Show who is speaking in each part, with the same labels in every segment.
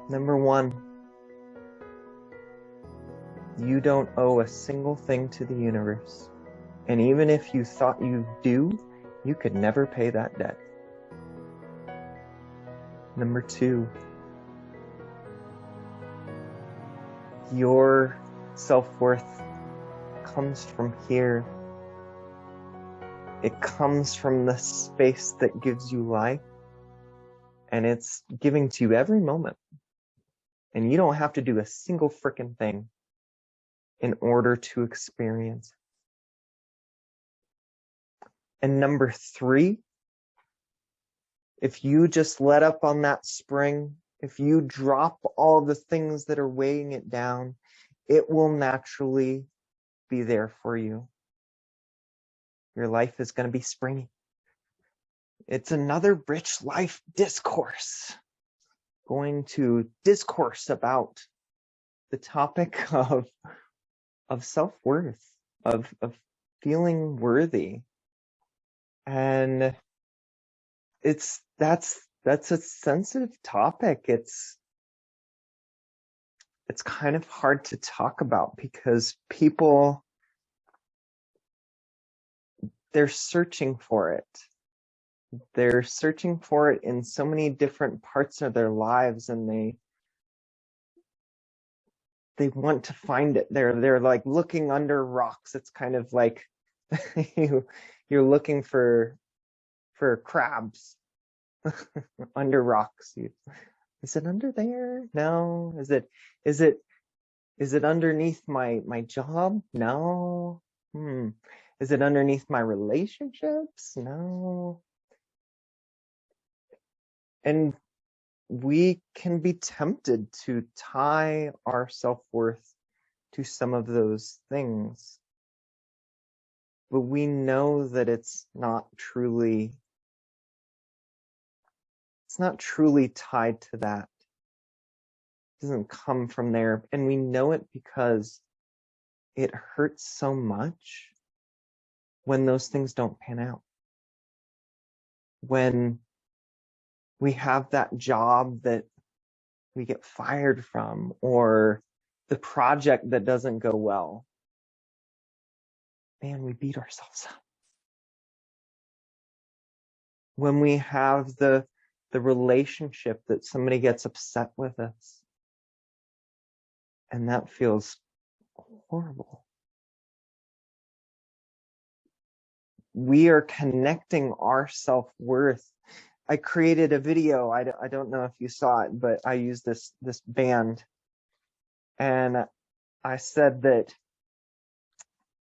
Speaker 1: Number one, you don't owe a single thing to the universe. And even if you thought you do, you could never pay that debt. Number two, your self-worth comes from here. It comes from the space that gives you life, and it's giving to you every moment. And you don't have to do a single freaking thing in order to experience. And number three, if you just let up on that spring, if you drop all the things that are weighing it down, it will naturally be there for you. Your life is going to be springy. It's another rich life discourse. Going to discourse about the topic of self-worth, of feeling worthy. And that's a sensitive topic. It's kind of hard to talk about because people, they're searching for it. They're searching for it in so many different parts of their lives, and they want to find it. They're like looking under rocks. It's kind of like you're looking for crabs under rocks. Is it under there? No. Is it underneath my job? No. Is it underneath my relationships? No. And we can be tempted to tie our self-worth to some of those things. But we know that it's not truly tied to that. It doesn't come from there. And we know it because it hurts so much when those things don't pan out. When we have that job that we get fired from, or the project that doesn't go well. Man, we beat ourselves up. When we have the relationship that somebody gets upset with us, and that feels horrible. We are connecting our self-worth. I created a video. I don't know if you saw it, but I used this band, and I said that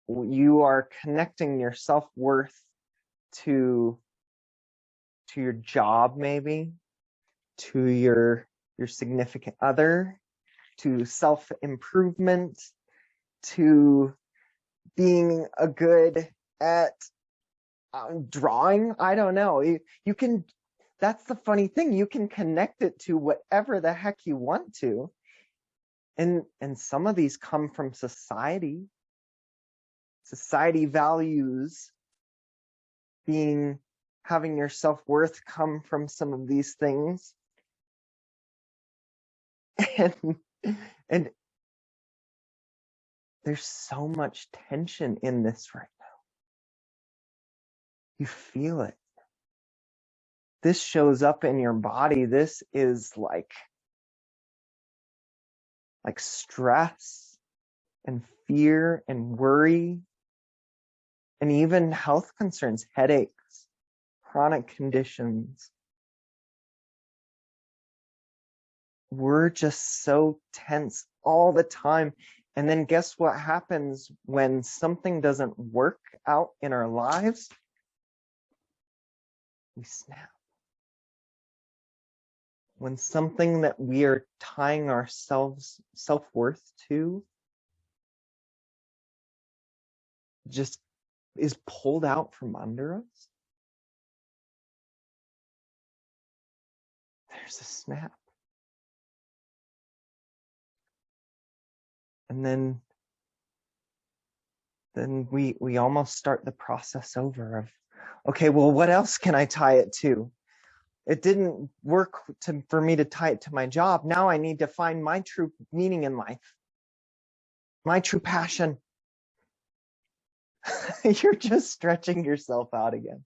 Speaker 1: you are connecting your self-worth to your job, maybe to your significant other, to self-improvement, to being a good at drawing. I don't know. You can, that's the funny thing. You can connect it to whatever the heck you want to. And some of these come from society. Society values having your self-worth come from some of these things. And there's so much tension in this right now. You feel it. This shows up in your body. This is like stress and fear and worry, and even health concerns, headaches, chronic conditions. We're just so tense all the time. And then guess what happens when something doesn't work out in our lives? We snap. When something that we are tying our self-worth to just is pulled out from under us, there's a snap. And then we almost start the process over of, okay, well, what else can I tie it to? It didn't work for me to tie it to my job. Now I need to find my true meaning in life, my true passion. You're just stretching yourself out again.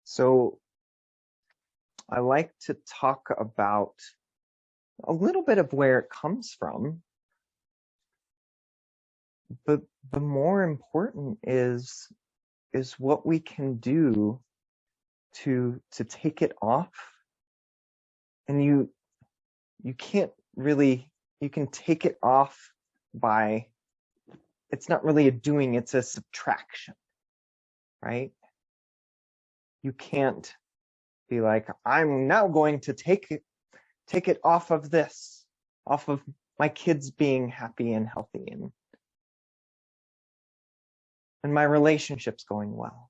Speaker 1: So I like to talk about a little bit of where it comes from, but the more important is what we can do to take it off. And you can't really, you can take it off by, it's not really a doing, it's a subtraction, right? You can't be like, I'm now going to take it off of this, off of my kids being happy and healthy and my relationship's going well.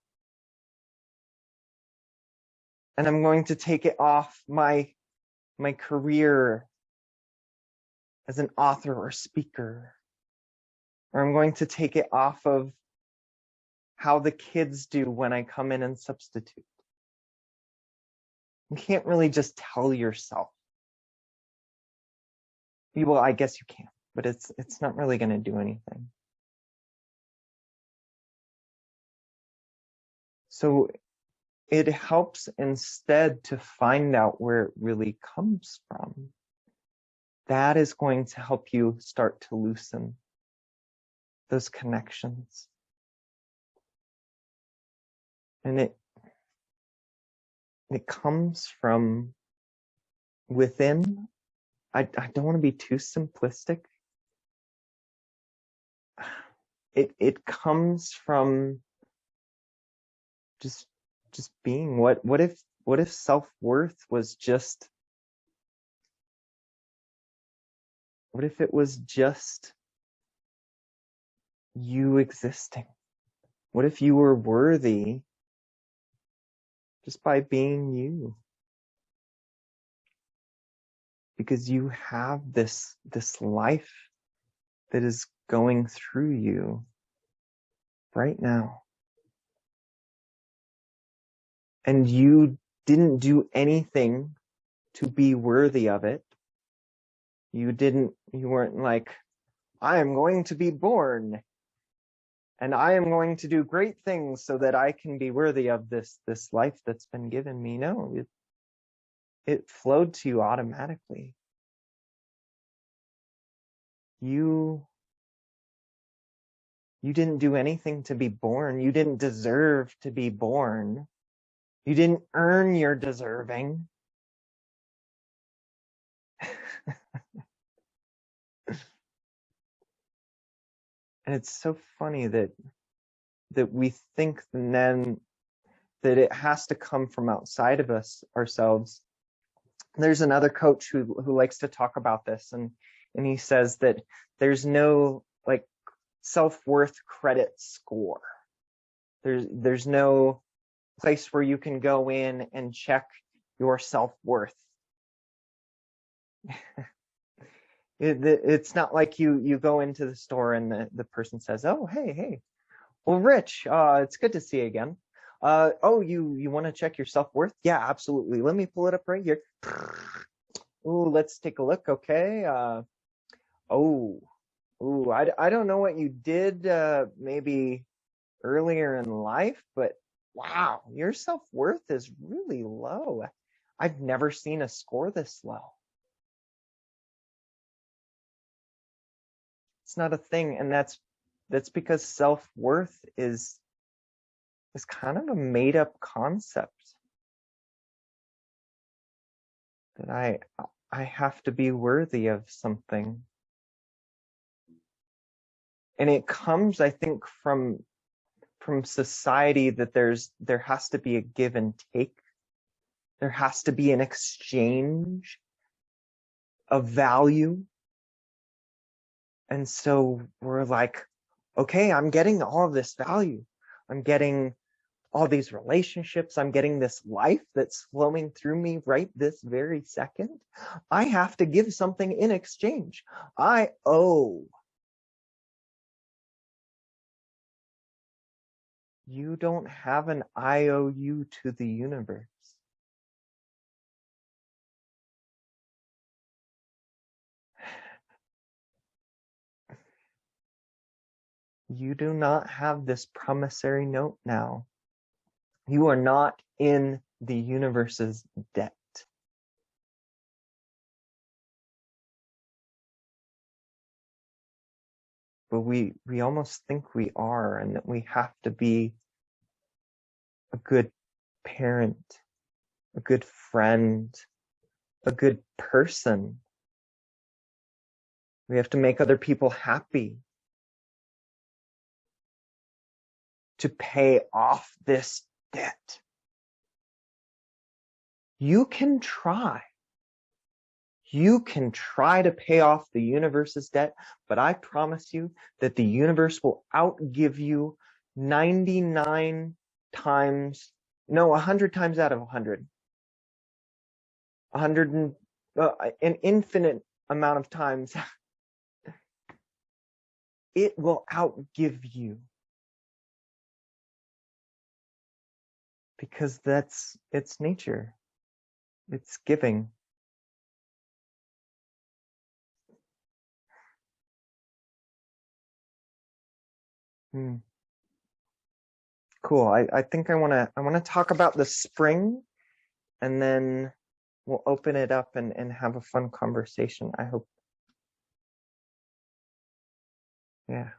Speaker 1: And I'm going to take it off my career as an author or speaker. Or I'm going to take it off of how the kids do when I come in and substitute. You can't really just tell yourself. Well, I guess you can, but it's not really going to do anything. So it helps instead to find out where it really comes from. That is going to help you start to loosen those connections. And it comes from within. I don't want to be too simplistic. It comes from just being. What if self-worth was just, what if it was just you existing? What if you were worthy just by being you? Because you have this life that is going through you right now. And you didn't do anything to be worthy of it. You weren't like, I am going to be born and I am going to do great things so that I can be worthy of this life that's been given me. No, it flowed to you automatically. You didn't do anything to be born. You didn't deserve to be born. You didn't earn your deserving. And it's so funny that we think then that it has to come from outside of ourselves. There's another coach who likes to talk about this, and he says that there's no like self-worth credit score. There's no place where you can go in and check your self-worth. It's not like you go into the store and the person says, oh, hey, well, Rich, it's good to see you again. Oh, you want to check your self-worth? Yeah, absolutely. Let me pull it up right here. Ooh, let's take a look. Okay. I don't know what you did maybe earlier in life, but wow, your self-worth is really low. I've never seen a score this low. It's not a thing, and that's because self-worth is kind of a made-up concept that I have to be worthy of something. And it comes, I think, from society that there has to be a give and take. There has to be an exchange of value. And so we're like, okay, I'm getting all of this value. I'm getting all these relationships. I'm getting this life that's flowing through me right this very second. I have to give something in exchange. I owe. You don't have an IOU to the universe. You do not have this promissory note now. You are not in the universe's debt. But we almost think we are, and that we have to be a good parent, a good friend, a good person. We have to make other people happy to pay off this debt. You can try. You can try to pay off the universe's debt, but I promise you that the universe will outgive you 99 times, no, 100 times out of 100. 100 and an infinite amount of times. It will outgive you. Because it's nature. It's giving. Cool. I think I wanna talk about the spring, and then we'll open it up and have a fun conversation. I hope. Yeah.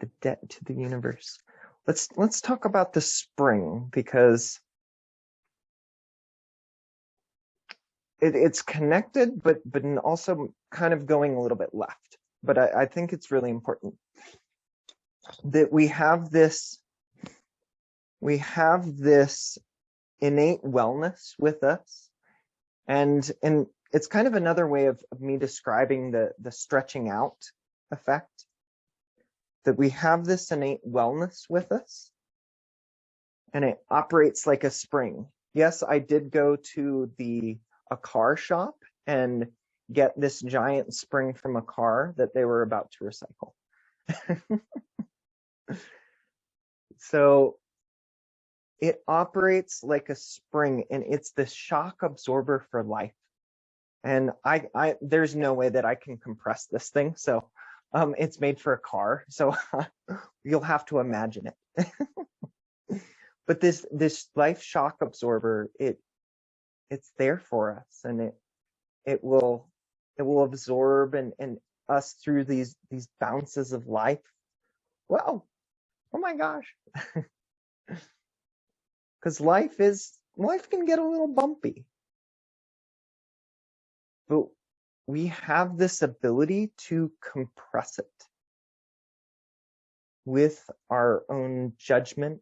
Speaker 1: The debt to the universe. Let's talk about the spring, because it's connected, but also kind of going a little bit left. But I think it's really important that we have this innate wellness with us, and it's kind of another way of me describing the stretching out effect, that we have this innate wellness with us, and it operates like a spring. Yes, I did go to a car shop and get this giant spring from a car that they were about to recycle. So it operates like a spring, and it's the shock absorber for life. And there's no way that I can compress this thing. So it's made for a car. So you'll have to imagine it. But this life shock absorber, it's there for us, and it will absorb and us through these bounces of life. Wow. Oh my gosh. Because life can get a little bumpy. But we have this ability to compress it with our own judgment,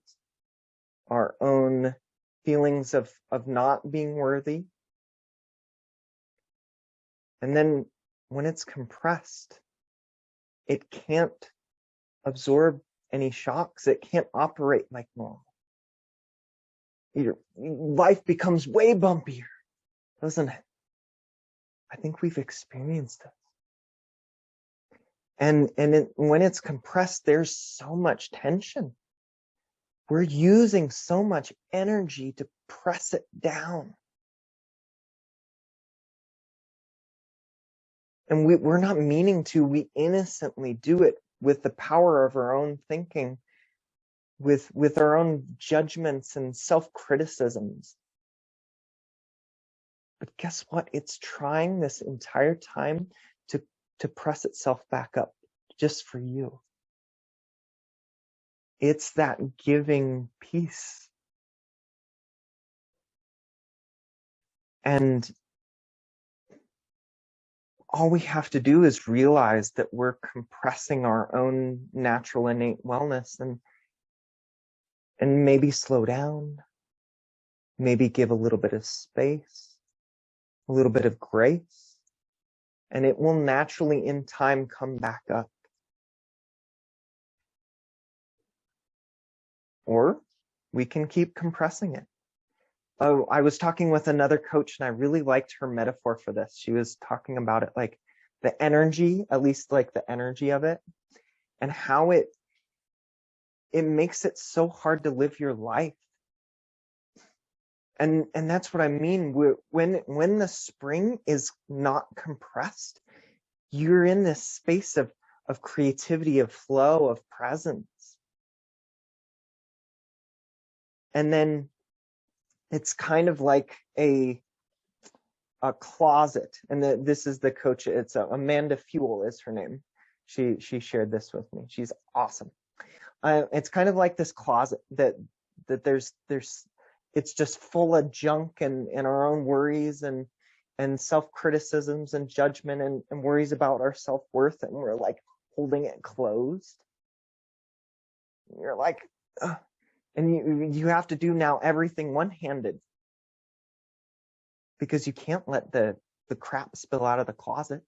Speaker 1: our own feelings of not being worthy. And then when it's compressed, it can't absorb any shocks. It can't operate like normal. Your life becomes way bumpier, doesn't it? I think we've experienced it. And when it's compressed, there's so much tension. We're using so much energy to press it down. And we're not meaning to. We innocently do it with the power of our own thinking, with our own judgments and self-criticisms. But guess what? It's trying this entire time to press itself back up just for you. It's that giving piece. And all we have to do is realize that we're compressing our own natural innate wellness, and maybe slow down, maybe give a little bit of space, a little bit of grace, and it will naturally in time come back up. Or we can keep compressing it. Oh, I was talking with another coach and I really liked her metaphor for this. She was talking about it like the energy, at least like the energy of it, and how it makes it so hard to live your life. And that's what I mean. When the spring is not compressed, you're in this space of creativity, of flow, of presence. And then it's kind of like a closet. And this is the coach. It's Amanda Fuel is her name. She shared this with me. She's awesome. It's kind of like this closet that there's it's just full of junk and our own worries and self-criticisms and judgment and worries about our self-worth, and we're like holding it closed. You're like, ugh. And you have to do now everything one-handed because you can't let the crap spill out of the closet.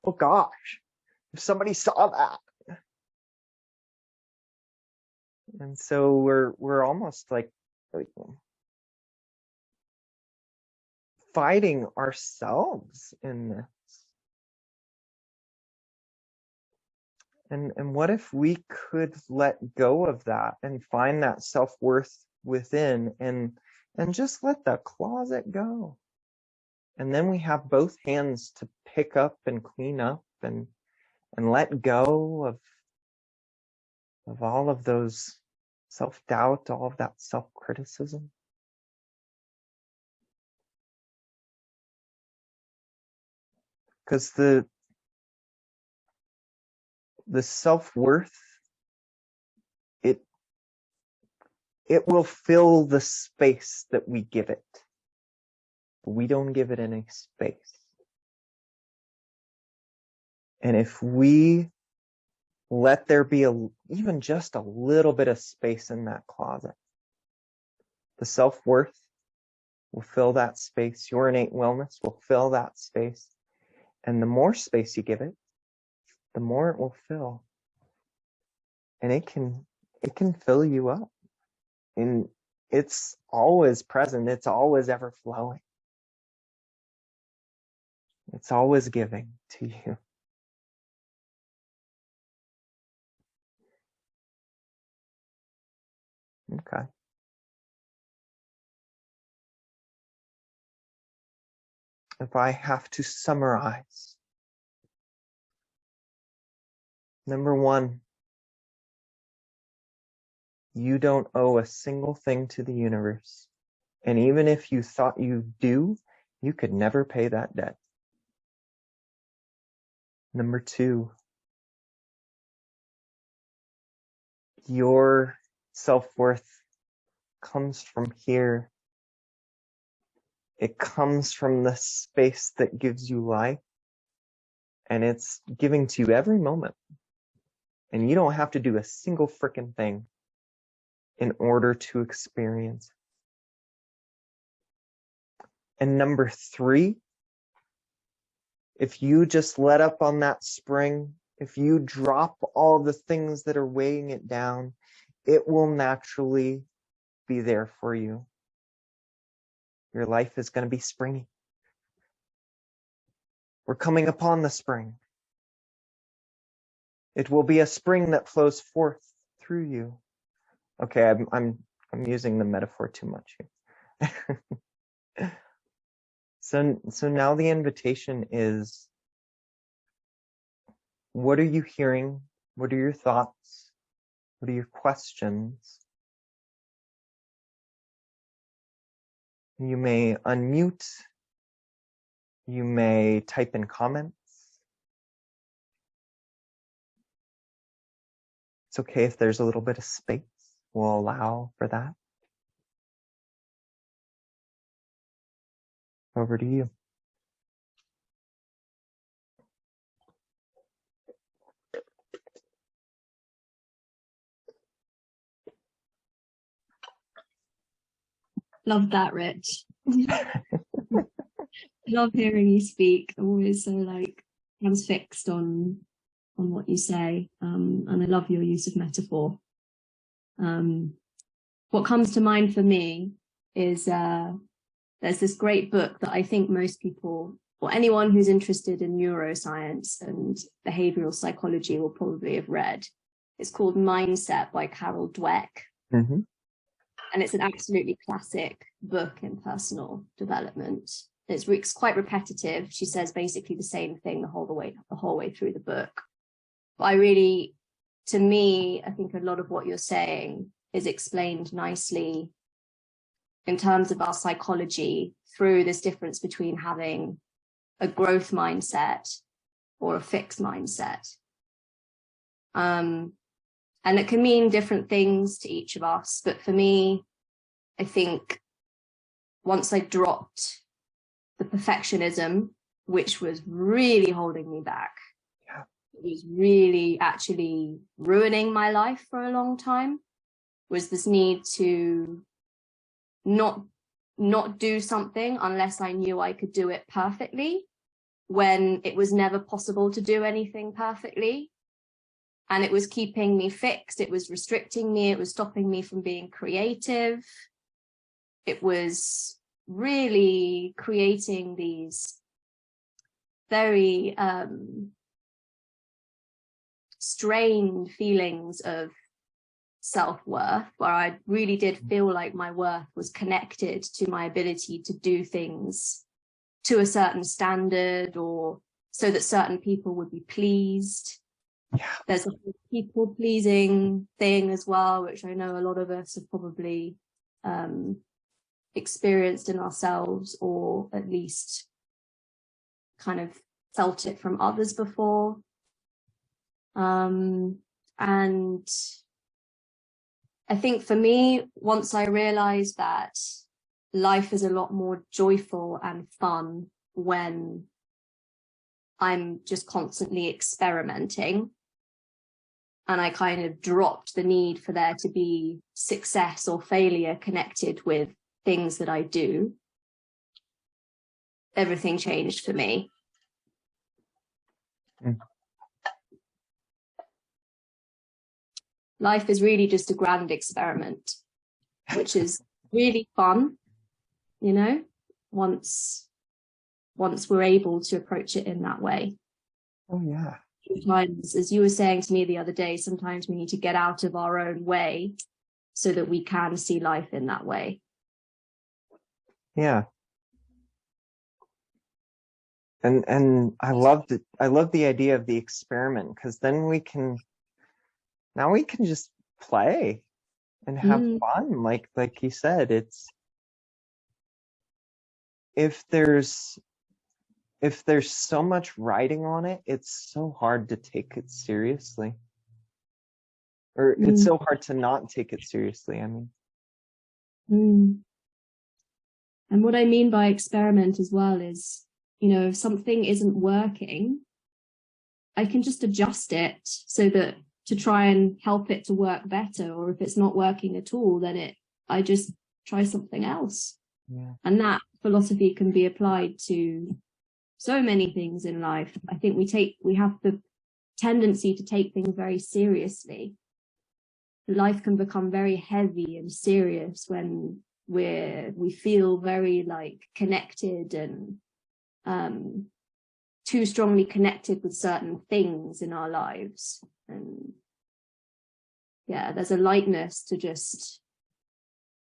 Speaker 1: Oh gosh, if somebody saw that. And so we're almost like fighting ourselves in this. And what if we could let go of that and find that self-worth within and just let the closet go? And then we have both hands to pick up and clean up and let go of all of those self-doubt, all of that self-criticism. Because the self-worth, it will fill the space that we give it. But we don't give it any space. And if we let there be even just a little bit of space in that closet, the self-worth will fill that space. Your innate wellness will fill that space. And the more space you give it, the more it will fill. And it can fill you up. And it's always present. It's always ever flowing. It's always giving to you. Okay. If I have to summarize, number one, you don't owe a single thing to the universe. And even if you thought you do, you could never pay that debt. Number two, your self-worth comes from here. It comes from the space that gives you life. And it's giving to you every moment. And you don't have to do a single freaking thing in order to experience it. And number three, if you just let up on that spring, if you drop all the things that are weighing it down, it will naturally be there for you. Your life is going to be springy. We're coming upon the spring. It will be a spring that flows forth through you. Okay, I'm using the metaphor too much here. So now the invitation is, what are you hearing? What are your thoughts? What are your questions? You may unmute. You may type in comments. It's okay if there's a little bit of space. We'll allow for that. Over to you.
Speaker 2: Love that, Rich. Love hearing you speak. I'm always so transfixed on what you say. And I love your use of metaphor. What comes to mind for me is there's this great book that I think most people, or anyone who's interested in neuroscience and behavioral psychology, will probably have read. It's called Mindset by Carol Dweck.
Speaker 1: Mm-hmm.
Speaker 2: And it's an absolutely classic book in personal development. It's quite repetitive. She says basically the same thing the whole way through the book. But to me, I think a lot of what you're saying is explained nicely in terms of our psychology through this difference between having a growth mindset or a fixed mindset. And it can mean different things to each of us. But for me, I think once I dropped the perfectionism, which was really holding me back, it was really actually ruining my life for a long time, was this need to not do something unless I knew I could do it perfectly, when it was never possible to do anything perfectly. And it was keeping me fixed. It was restricting me. It was stopping me from being creative. It was really creating these very strained feelings of self-worth, where I really did feel like my worth was connected to my ability to do things to a certain standard, or so that certain people would be pleased.
Speaker 1: Yeah.
Speaker 2: There's a people pleasing thing as well, which I know a lot of us have probably experienced in ourselves, or at least kind of felt it from others before. And I think for me, once I realized that life is a lot more joyful and fun when I'm just constantly experimenting, and I kind of dropped the need for there to be success or failure connected with things that I do, everything changed for me.
Speaker 1: Mm.
Speaker 2: Life is really just a grand experiment, which is really fun, you know, once we're able to approach it in that way.
Speaker 1: Oh, yeah.
Speaker 2: Sometimes, as you were saying to me the other day, sometimes we need to get out of our own way so that we can see life in that way.
Speaker 1: Yeah. And I love the idea of the experiment, because then we can just play and have fun. Like you said, it's if there's so much riding on it, it's so hard to take it seriously. Or it's so hard to not take it seriously, I mean.
Speaker 2: And what I mean by experiment as well is, you know, if something isn't working, I can just adjust it so that to try and help it to work better. Or if it's not working at all, then I just try something else.
Speaker 1: Yeah.
Speaker 2: And that philosophy can be applied to so many things in life. I think we have the tendency to take things very seriously. Life can become very heavy and serious when we feel very like connected and too strongly connected with certain things in our lives. And yeah, there's a lightness to just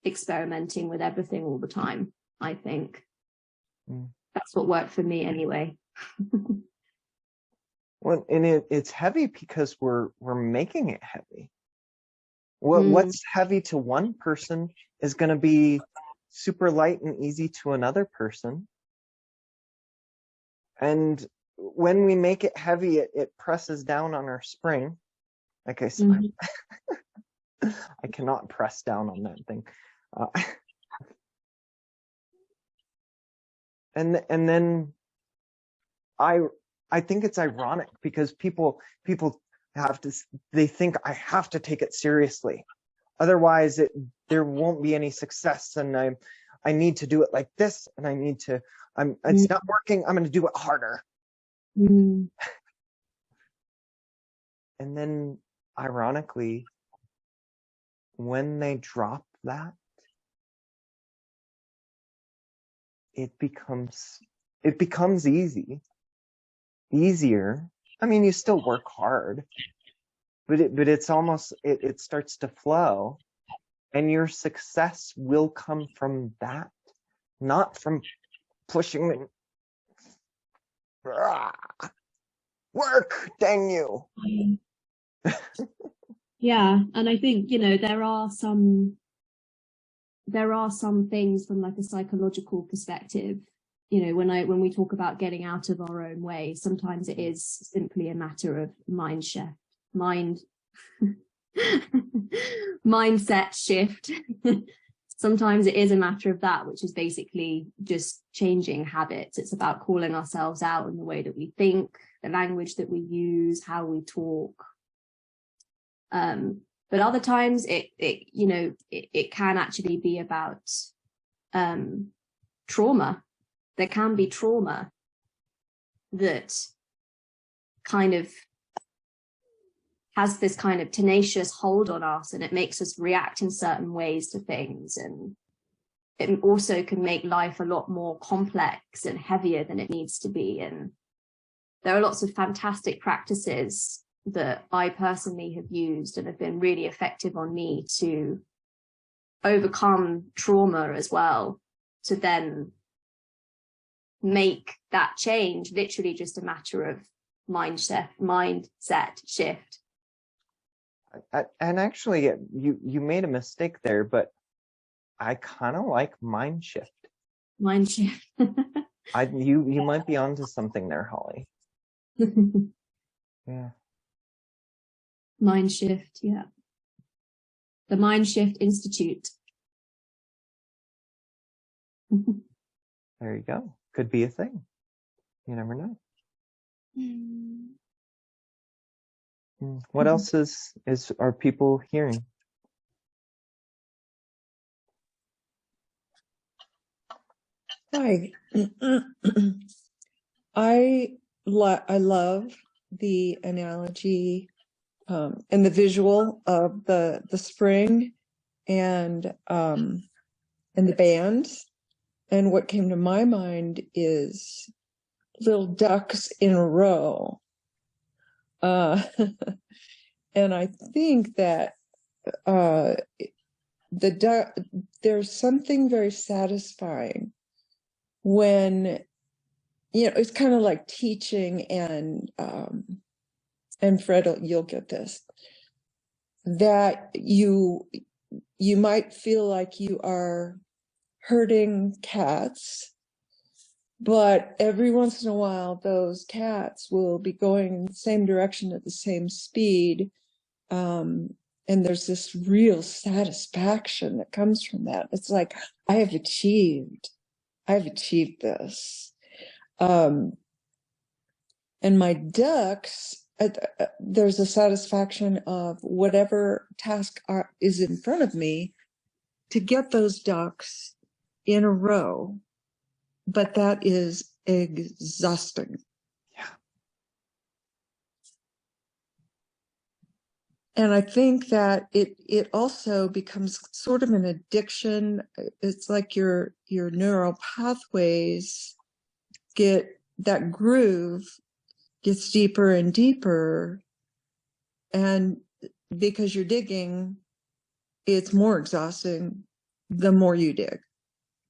Speaker 2: experimenting with everything all the time, I think. That's what worked for me anyway.
Speaker 1: Well, and it's heavy because we're making it heavy. What's heavy to one person is going to be super light and easy to another person. And when we make it heavy, it presses down on our spring. Like I said, I cannot press down on that thing. And then I think it's ironic because people they think I have to take it seriously, otherwise there won't be any success, and I need to do it like this, and it's not working, I'm going to do it harder. And then ironically, when they drop that, it becomes easier. I mean, you still work hard, but it's almost, it starts to flow, and your success will come from that, not from pushing me. Work, dang you.
Speaker 2: Yeah, and I think, you know, there are some things from like a psychological perspective, you know, when we talk about getting out of our own way, sometimes it is simply a matter of mindset shift. Sometimes it is a matter of that, which is basically just changing habits. It's about calling ourselves out in the way that we think, the language that we use, how we talk. But other times it can actually be about trauma. There can be trauma that kind of has this kind of tenacious hold on us, and it makes us react in certain ways to things. And it also can make life a lot more complex and heavier than it needs to be. And there are lots of fantastic practices that I personally have used and have been really effective on me to overcome trauma as well, to then make that change literally just a matter of mindset shift.
Speaker 1: And actually, you made a mistake there, but I kind of like mind shift.
Speaker 2: Mind shift.
Speaker 1: You might be onto something there, Holly. Yeah.
Speaker 2: Mind shift, yeah. The Mind Shift Institute.
Speaker 1: There you go. Could be a thing. You never know. What else are people hearing?
Speaker 3: Hi. I love the analogy and the visual of the spring and the bands. And what came to my mind is little ducks in a row. And I think that there's something very satisfying when, you know, it's kind of like teaching, and Fred, you'll get this, that you might feel like you are herding cats, but every once in a while those cats will be going in the same direction at the same speed, and there's this real satisfaction that comes from that. It's like, I have achieved this. And my ducks, there's a satisfaction of whatever task is in front of me to get those ducks in a row, but that is exhausting.
Speaker 1: Yeah.
Speaker 3: And I think that it also becomes sort of an addiction. It's like your neural pathways that groove gets deeper and deeper, and because you're digging, it's more exhausting the more you dig.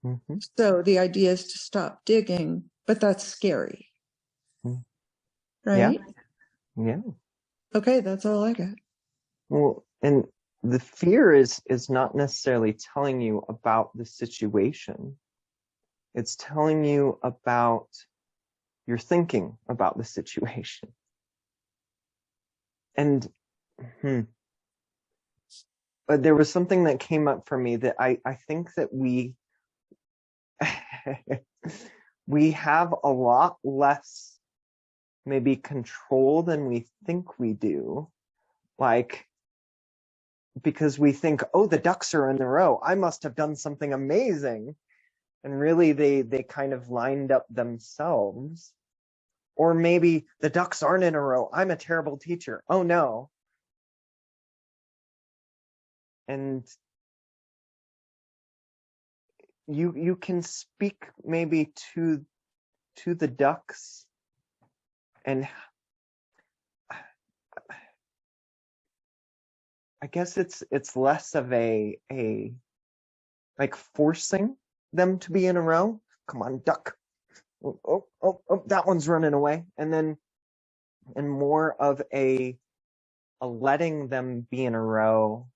Speaker 1: Mm-hmm.
Speaker 3: So the idea is to stop digging, but that's scary. Right?
Speaker 1: Yeah.
Speaker 3: Okay, that's all I got.
Speaker 1: Well, and the fear is not necessarily telling you about the situation. It's telling you about your thinking about the situation. And but there was something that came up for me that I think that we have a lot less maybe control than we think we do. Like, because we think, oh, the ducks are in a row, I must have done something amazing. And really they kind of lined up themselves. Or maybe the ducks aren't in a row, I'm a terrible teacher. Oh no. and you can speak maybe to the ducks, and I guess it's less of a like forcing them to be in a row. Come on, duck. Oh, that one's running away. And more of a letting them be in a row,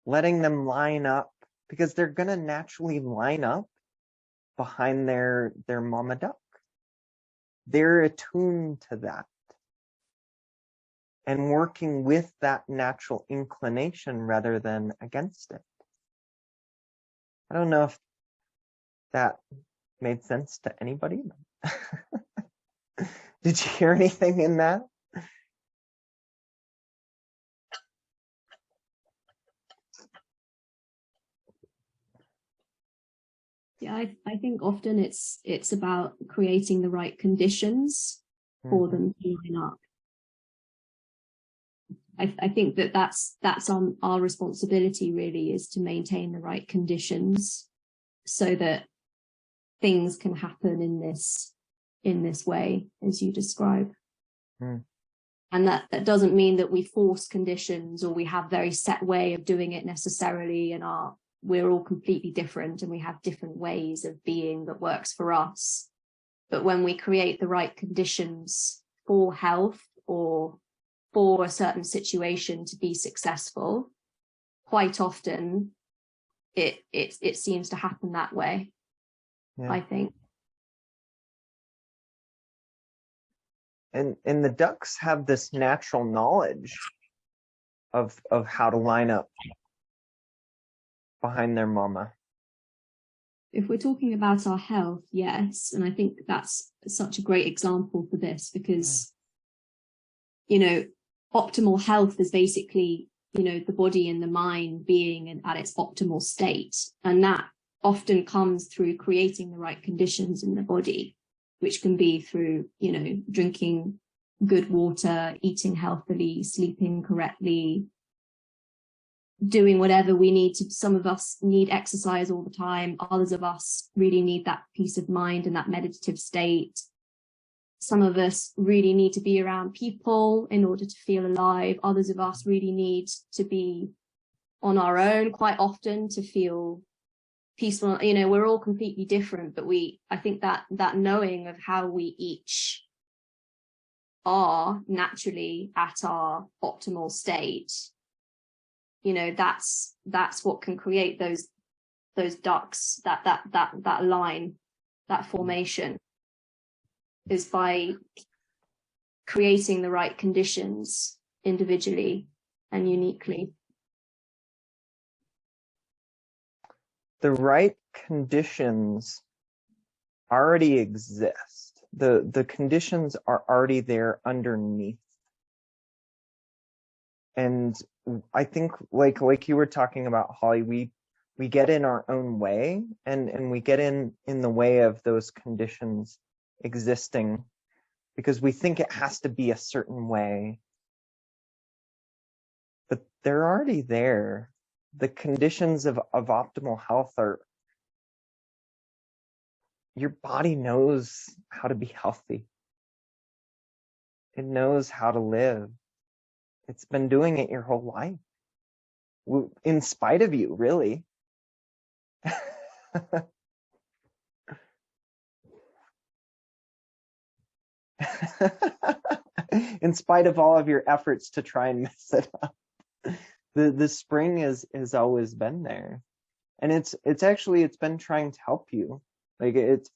Speaker 1: letting them line up, because they're gonna naturally line up behind their mama duck. They're attuned to that. And working with that natural inclination rather than against it. I don't know if that made sense to anybody. Did you hear anything in that?
Speaker 2: Yeah, I think often it's about creating the right conditions for them to line up. I think that's on our responsibility, really, is to maintain the right conditions so that things can happen in this way as you describe. And that doesn't mean that we force conditions or we have very set way of doing it necessarily, and we're all completely different and we have different ways of being that works for us. But when we create the right conditions for health or for a certain situation to be successful, quite often it seems to happen that way. Yeah. I think.
Speaker 1: And the ducks have this natural knowledge of how to line up behind their mama.
Speaker 2: If we're talking about our health, yes, and I think that's such a great example for this, because optimal health is basically the body and the mind being at its optimal state, and that often comes through creating the right conditions in the body, which can be through drinking good water, eating healthily, sleeping correctly, doing whatever we need to. Some of us need exercise all the time. Others of us really need that peace of mind and that meditative state. Some of us really need to be around people in order to feel alive. Others of us really need to be on our own quite often to feel peaceful. We're all completely different, but I think that knowing of how we each are naturally at our optimal state, that's what can create those ducks, that line, that formation, is by creating the right conditions individually and uniquely.
Speaker 1: The right conditions already exist. The conditions are already there underneath. And I think like you were talking about, Holly, we get in our own way, and we get in the way of those conditions existing because we think it has to be a certain way. But they're already there. The conditions of optimal health are, your body knows how to be healthy. It knows how to live. It's been doing it your whole life. In spite of you, really. In spite of all of your efforts to try and mess it up. The spring has always been there. And it's been trying to help you. Like it's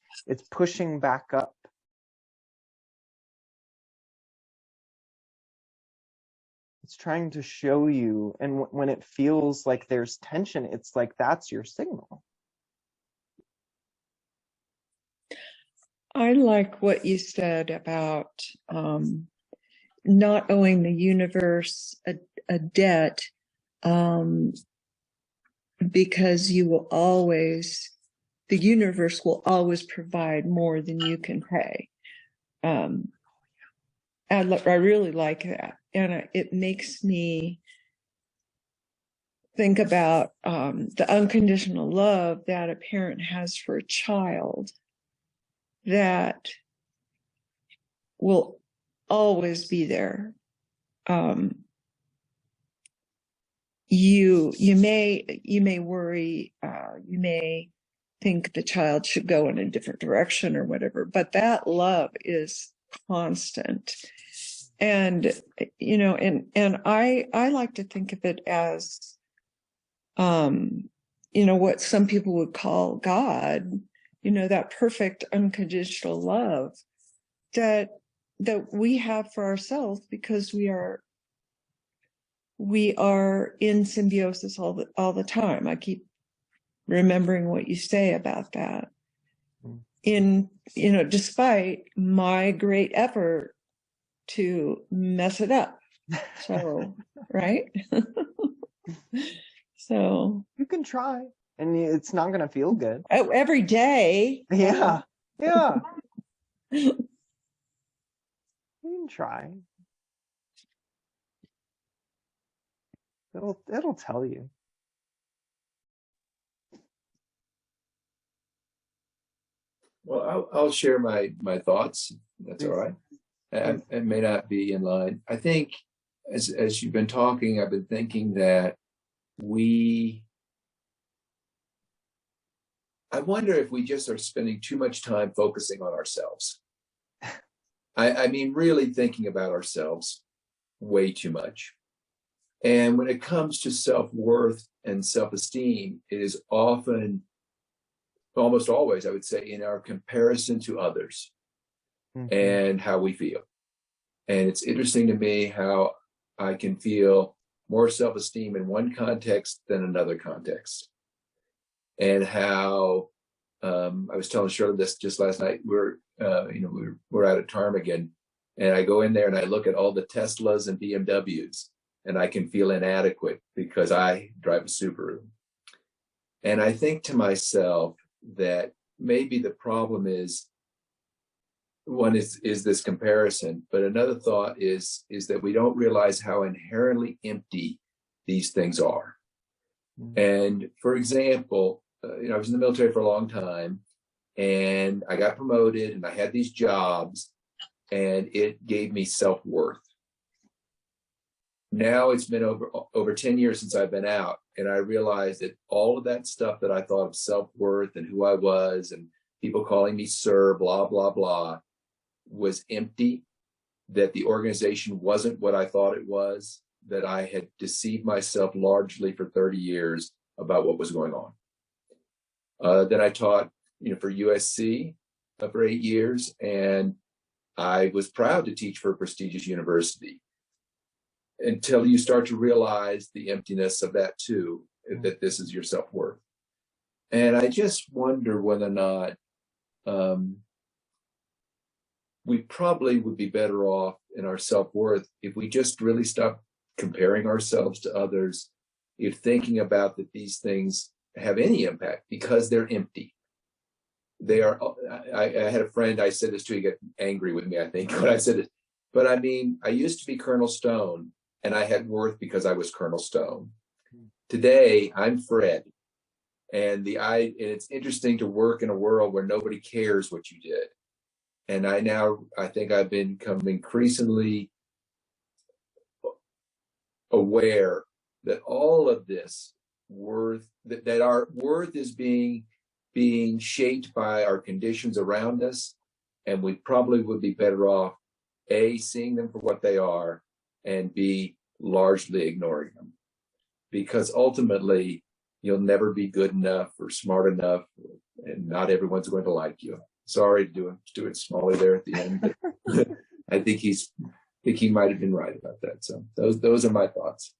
Speaker 1: pushing back up. It's trying to show you, and when it feels like there's tension, it's like that's your signal.
Speaker 3: I like what you said about not owing the universe a debt, because the universe will always provide more than you can pay. I really like that. And it makes me think about the unconditional love that a parent has for a child that will always be there. You may worry, you may think the child should go in a different direction or whatever, but that love is constant. And and I like to think of it as what some people would call God, that perfect unconditional love that we have for ourselves, because we are in symbiosis all the time. I keep remembering what you say about that. Despite my great effort to mess it up. So, right? So
Speaker 1: you can try, and it's not going to feel good.
Speaker 3: Every day.
Speaker 1: Yeah. You can try. It'll tell you.
Speaker 4: Well, I'll share my thoughts. That's all right. It may not be in line. I think as you've been talking, I've been thinking that I wonder if we just are spending too much time focusing on ourselves. I mean, really thinking about ourselves way too much. And when it comes to self-worth and self-esteem, it is often, almost always, I would say, in our comparison to others and how we feel. And it's interesting to me how I can feel more self-esteem in one context than another context. And how I was telling Shirley this just last night. We're out at Ptarmigan, and I go in there and I look at all the Teslas and BMWs, and I can feel inadequate because I drive a Subaru. And I think to myself that maybe the problem is, one is this comparison, but another thought is that we don't realize how inherently empty these things are. And for example, I was in the military for a long time, and I got promoted, and I had these jobs, and it gave me self-worth. Now it's been over 10 years since I've been out, and I realized that all of that stuff that I thought of self-worth and who I was and people calling me sir, blah, blah, blah, was empty, that the organization wasn't what I thought it was, that I had deceived myself largely for 30 years about what was going on. Then I taught, for USC for 8 years, and I was proud to teach for a prestigious university, until you start to realize the emptiness of that too, that this is your self-worth. And I just wonder whether or not we probably would be better off in our self-worth if we just really stop comparing ourselves to others, if thinking about that these things have any impact, because they're empty. They are. I had a friend, I said this to, he got angry with me, I think, when I said it. But I mean, I used to be Colonel Stone, and I had worth because I was Colonel Stone. Today, I'm Fred. And it's interesting to work in a world where nobody cares what you did. And I think I've become increasingly aware that all of this worth, that our worth is being shaped by our conditions around us, and we probably would be better off A, seeing them for what they are, and B, largely ignoring them, because ultimately you'll never be good enough or smart enough, and not everyone's going to like you. Sorry to do it Smalley there at the end, but I think he might have been right about that. So those are my thoughts.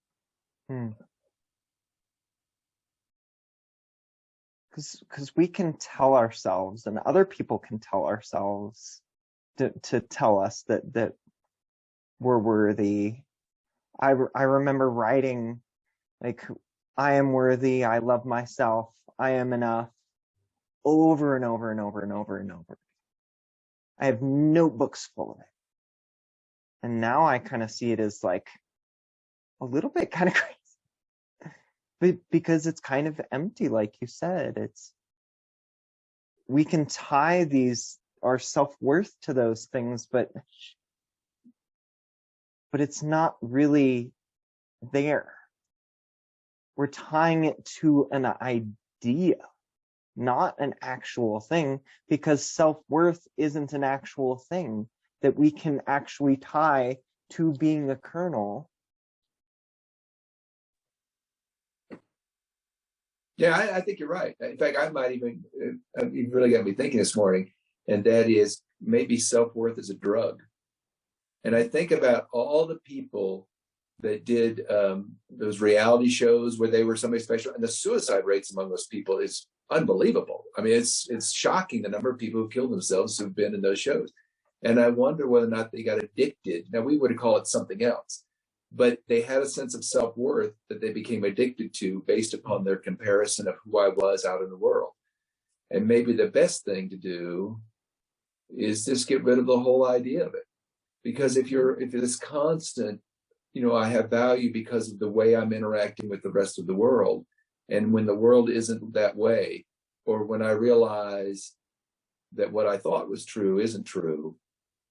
Speaker 1: Because we can tell ourselves, and other people can tell ourselves to tell us that we're worthy. I remember writing, like, I am worthy, I love myself, I am enough, over and over and over and over and over. I have notebooks full of it. And now I kind of see it as like a little bit kind of crazy. because it's kind of empty, like you said. We can tie our self-worth to those things, but it's not really there. We're tying it to an idea, not an actual thing, because self-worth isn't an actual thing that we can actually tie to being a kernel.
Speaker 4: Yeah, I think you're right. In fact, I might even, you've really got me thinking this morning, and that is maybe self-worth is a drug. And I think about all the people that did those reality shows where they were somebody special, and the suicide rates among those people is unbelievable. I mean, it's shocking the number of people who kill themselves who've been in those shows. And I wonder whether or not they got addicted. Now, we would call it something else, but they had a sense of self-worth that they became addicted to based upon their comparison of who I was out in the world. And maybe the best thing to do is just get rid of the whole idea of it. Because if it's constant, I have value because of the way I'm interacting with the rest of the world. And when the world isn't that way, or when I realize that what I thought was true isn't true,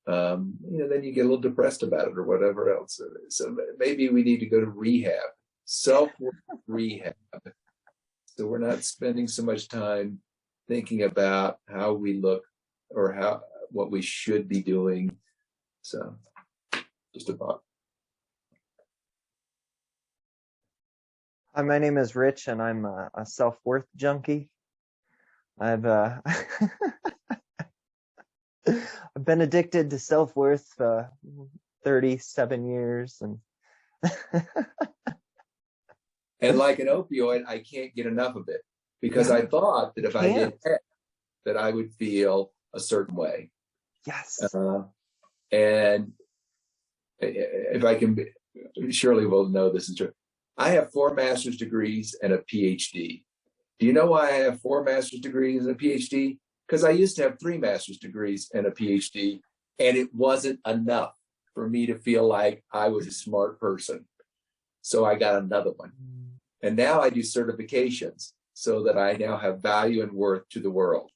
Speaker 4: then you get a little depressed about it or whatever else. So maybe we need to go to rehab, self-worth rehab. So we're not spending so much time thinking about how we look or what we should be doing. So just a thought.
Speaker 1: Hi, my name is Rich, and I'm a self-worth junkie. I've I've been addicted to self-worth 37 years, and
Speaker 4: and like an opioid, I can't get enough of it because I thought that if I did that I would feel a certain way.
Speaker 1: Yes.
Speaker 4: And if I can, Shirley will know this is true. I have 4 master's degrees and a PhD. Do you know why I have 4 master's degrees and a PhD? Because I used to have 3 master's degrees and a PhD, and it wasn't enough for me to feel like I was a smart person. So I got another one. And now I do certifications so that I now have value and worth to the world.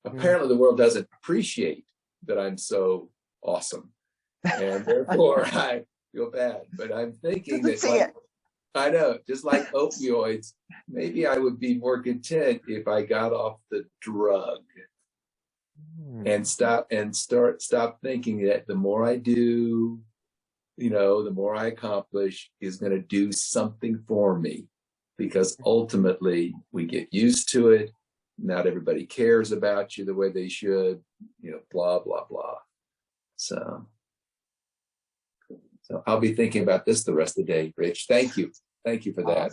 Speaker 4: Apparently the world doesn't appreciate that I'm so awesome. And therefore I feel bad. But I'm thinking that I know, just like opioids, maybe I would be more content if I got off the drug and stop thinking that the more I do, the more I accomplish is going to do something for me, because ultimately we get used to it. Not everybody cares about you the way they should, blah, blah, blah. So I'll be thinking about this the rest of the day, Rich. Thank you. Thank you for that.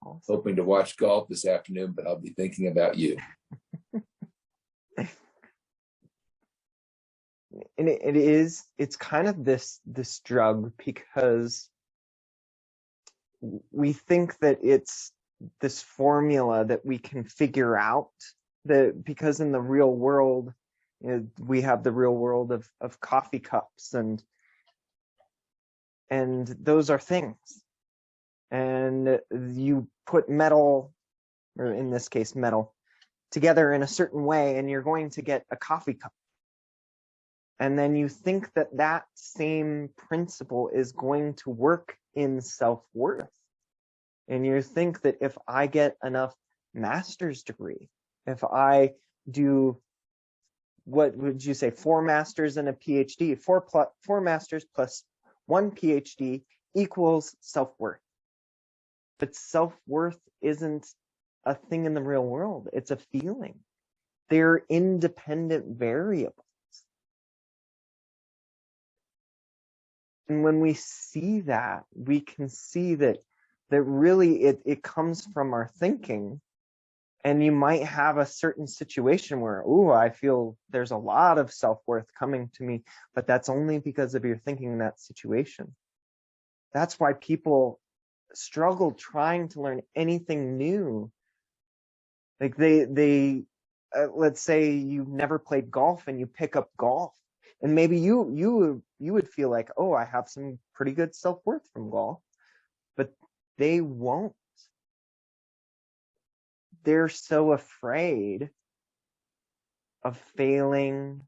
Speaker 1: Awesome.
Speaker 4: Hoping to watch golf this afternoon, but I'll be thinking about you.
Speaker 1: And it's kind of this drug, because we think that it's this formula that we can figure out, because in the real world, we have the real world of coffee cups, and those are things. And you put metal, or in this case metal, together in a certain way, and you're going to get a coffee cup. And then you think that same principle is going to work in self-worth. And you think that if I get enough master's degree, if I do, what would you say, 4 masters and a PhD, 4 masters plus 1 PhD equals self-worth. But self-worth isn't a thing in the real world. It's a feeling. They're independent variables. And when we see that, we can see that really it comes from our thinking. And you might have a certain situation where, I feel there's a lot of self-worth coming to me, but that's only because of your thinking in that situation. That's why people struggle trying to learn anything new. Like they let's say you've never played golf and you pick up golf, and maybe you would feel like, I have some pretty good self-worth from golf, but they won't. they're so afraid of failing,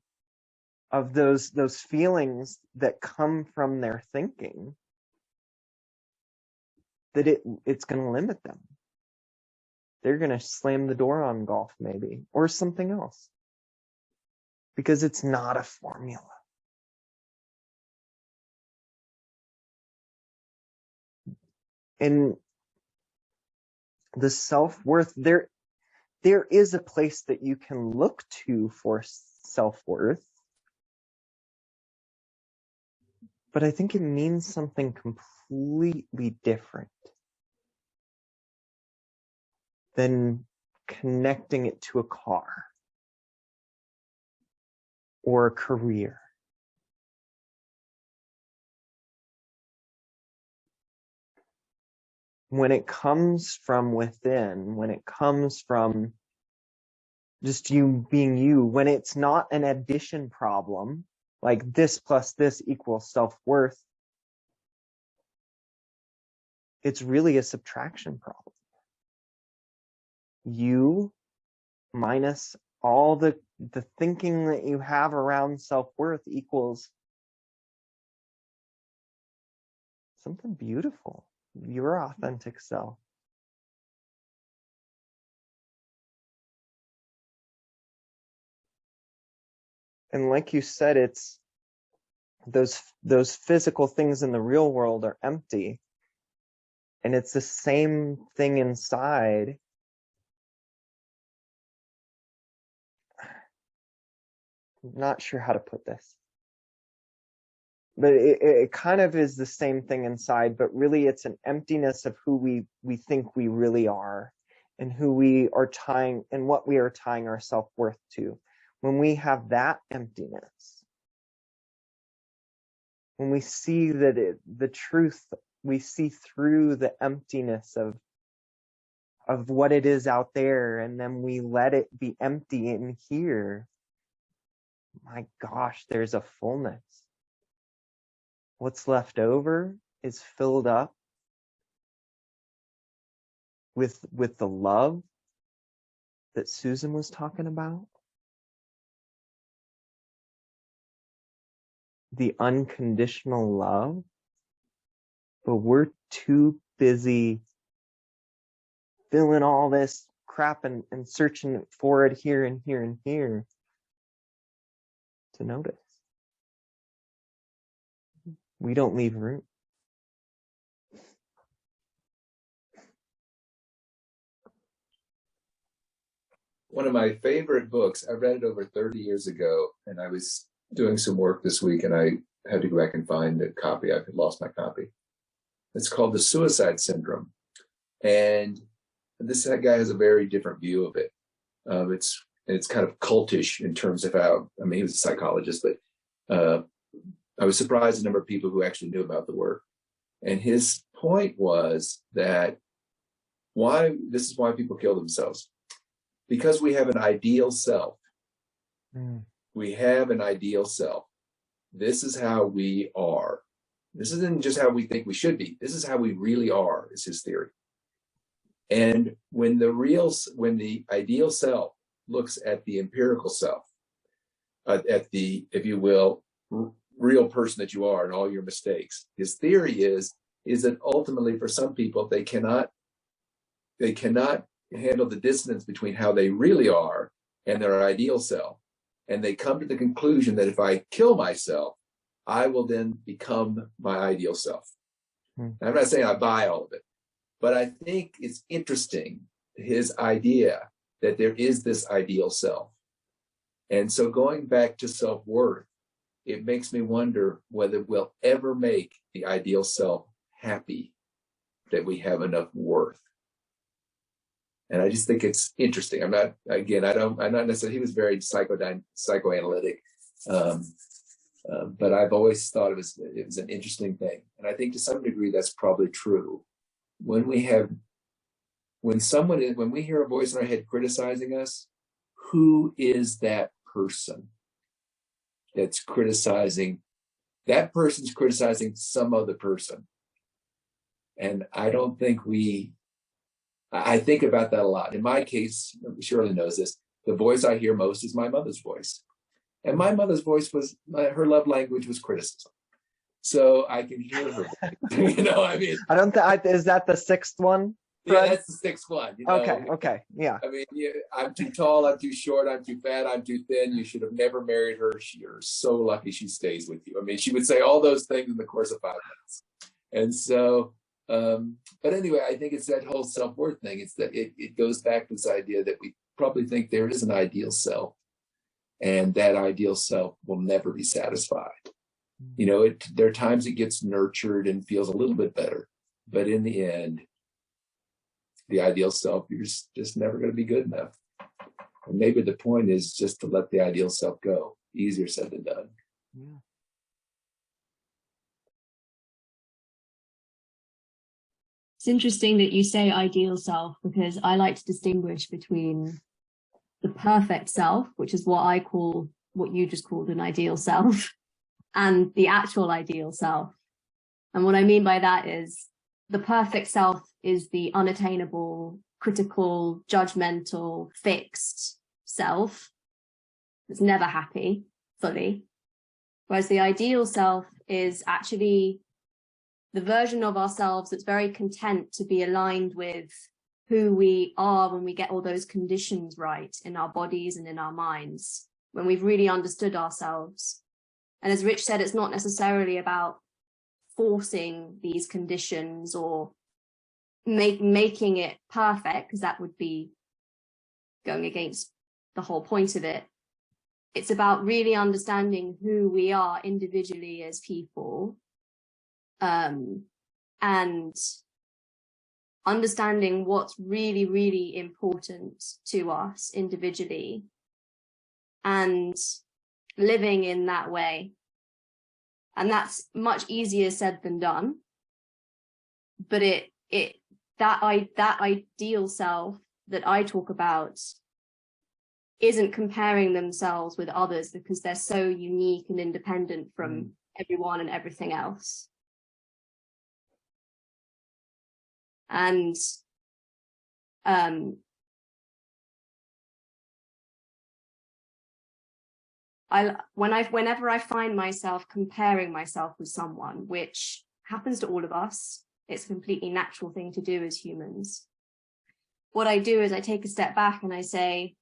Speaker 1: of those feelings that come from their thinking, that it's going to limit them. They're going to slam the door on golf maybe, or something else, because it's not a formula. And the self-worth, there is a place that you can look to for self-worth, but I think it means something completely different than connecting it to a car or a career. When it comes from within, when it comes from just you being you, when it's not an addition problem, like this plus this equals self-worth, it's really a subtraction problem. You minus all the thinking that you have around self-worth equals something beautiful, your authentic self. And like you said, it's those physical things in the real world are empty, and it's the same thing inside. I'm not sure how to put this, but it kind of is the same thing inside, but really it's an emptiness of who we think we really are, and who we are tying, and what we are tying our self-worth to. When we have that emptiness, when we see that the truth, we see through the emptiness of what it is out there, and then we let it be empty in here, my gosh, there's a fullness. What's left over is filled up with the love that Susan was talking about, the unconditional love, but we're too busy filling all this crap and searching for it here and here and here to notice. We don't leave room.
Speaker 4: One of my favorite books, I read it over 30 years ago, and I was doing some work this week, and I had to go back and find a copy. I lost my copy. It's called The Suicide Syndrome. And this guy has a very different view of it. It's kind of cultish in terms of how, I mean, he was a psychologist, but I was surprised the number of people who actually knew about the work. And his point was that this is why people kill themselves. Because we have an ideal self. We have an ideal self. This is how we are. This isn't just how we think we should be. This is how we really are, is his theory. And when the ideal self looks at the empirical self, at the, if you will, real person that you are and all your mistakes, his theory is that ultimately for some people, they cannot handle the dissonance between how they really are and their ideal self. And they come to the conclusion that if I kill myself, I will then become my ideal self. I'm not saying I buy all of it, but I think it's interesting, his idea that there is this ideal self. And so going back to self-worth, it makes me wonder whether we'll ever make the ideal self happy, that we have enough worth. And I just think it's interesting. I'm not necessarily, he was very psychoanalytic, but I've always thought it was an interesting thing. And I think to some degree that's probably true. When we hear a voice in our head criticizing us, who is that person that's criticizing? That person's criticizing some other person. And I don't think we I think about that a lot. In my case, Shirley knows this, the voice I hear most is my mother's voice. And my mother's voice was, her love language was criticism. So I can hear her. You know, I mean,
Speaker 1: I don't think, is that the sixth one?
Speaker 4: yeah,
Speaker 1: Fred?
Speaker 4: that's the sixth one. You know?
Speaker 1: Okay, yeah.
Speaker 4: I mean, I'm too tall, I'm too short, I'm too fat, I'm too thin. You should have never married her. You're so lucky she stays with you. I mean, she would say all those things in the course of 5 minutes. And so, but anyway, I think it's that whole self-worth thing. It's that it goes back to this idea that we probably think there is an ideal self, and that ideal self will never be satisfied. You know, there are times it gets nurtured and feels a little bit better, but in the end, the ideal self, you're just never going to be good enough. And maybe the point is just to let the ideal self go. Easier said than done.
Speaker 1: Yeah.
Speaker 2: It's interesting that you say ideal self, because I like to distinguish between the perfect self, which is what I call, what you just called an ideal self, and the actual ideal self. And what I mean by that is the perfect self is the unattainable, critical, judgmental, fixed self that's never happy fully. Whereas the ideal self is actually the version of ourselves that's very content to be aligned with who we are when we get all those conditions right in our bodies and in our minds, when we've really understood ourselves. And as Rich said, it's not necessarily about forcing these conditions or making it perfect, because that would be going against the whole point of it. It's about really understanding who we are individually as people, and understanding what's really, really important to us individually, and living in that way. And that's much easier said than done. But that ideal self that I talk about isn't comparing themselves with others, because they're so unique and independent from everyone and everything else. And whenever I find myself comparing myself with someone, which happens to all of us, it's a completely natural thing to do as humans. What I do is I take a step back and I say,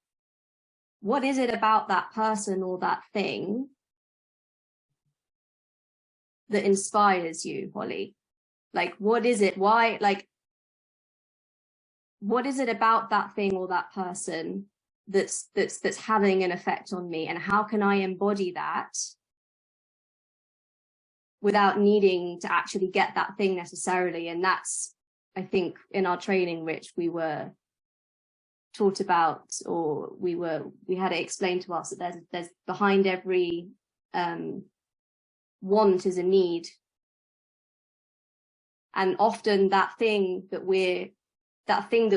Speaker 2: what is it about that person or that thing that inspires you, Holly? Like, what is it? Why, like, what is it about that thing or that person that's having an effect on me? And how can I embody that without needing to actually get that thing necessarily? And that's, I think, in our training, Rich, we were taught about, or we had it explained to us that there's behind every want is a need. And often that thing that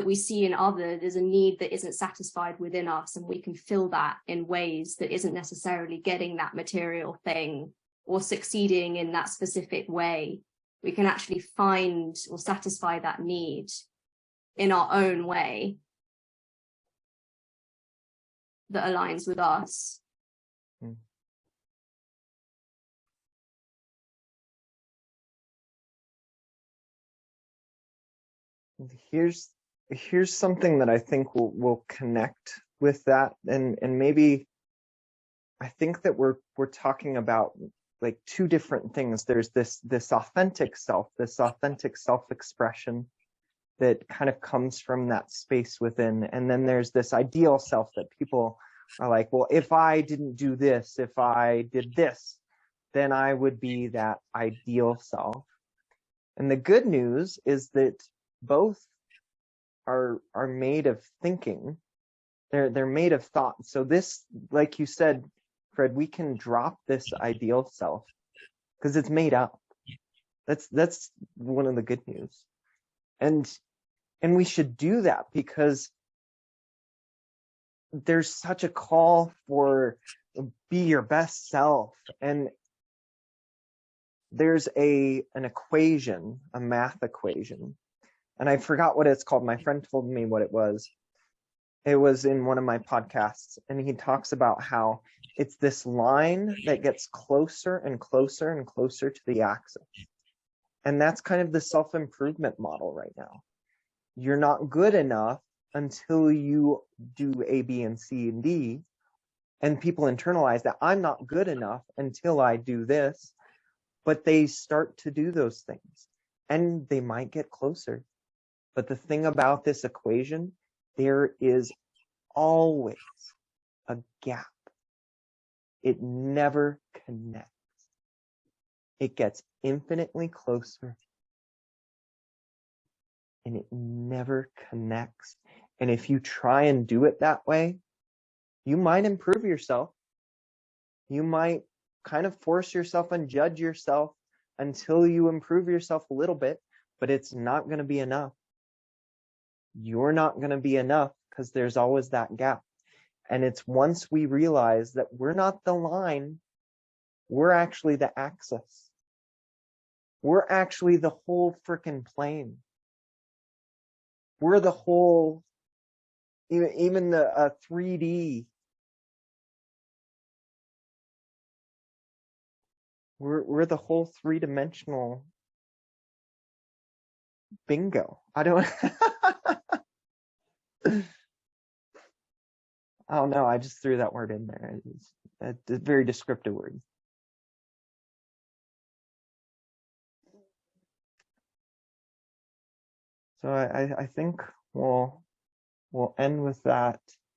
Speaker 2: we see in others is a need that isn't satisfied within us, and we can fill that in ways that isn't necessarily getting that material thing or succeeding in that specific way. We can actually find or satisfy that need in our own way that aligns with us.
Speaker 1: Here's something that I think will connect with that, and maybe I think that we're talking about like two different things. There's this authentic self, this authentic self-expression that kind of comes from that space within, and then there's this ideal self that people are like, well, if I didn't do this, if I did this, then I would be that ideal self. And the good news is that both are made of thinking. They're made of thought. So this, like you said, Fred, we can drop this ideal self because it's made up. That's one of the good news. And we should do that because there's such a call for be your best self. And there's an equation, a math equation. and I forgot what it's called. My friend told me what it was. It was in one of my podcasts, and he talks about how it's this line that gets closer and closer and closer to the axis. And that's kind of the self-improvement model right now. You're not good enough until you do A, B, and C, and D. And people internalize that I'm not good enough until I do this. But they start to do those things, and they might get closer. But the thing about this equation, there is always a gap. It never connects. It gets infinitely closer, and it never connects. And if you try and do it that way, you might improve yourself. You might kind of force yourself and judge yourself until you improve yourself a little bit, but it's not going to be enough. You're not going to be enough because there's always that gap. And it's once we realize that we're not the line, we're actually the axis. We're actually the whole frickin' plane. We're the whole, even the 3D. We're the whole three-dimensional bingo. I don't oh no, I just threw that word in there. It's a very descriptive word. So I think we'll end with that.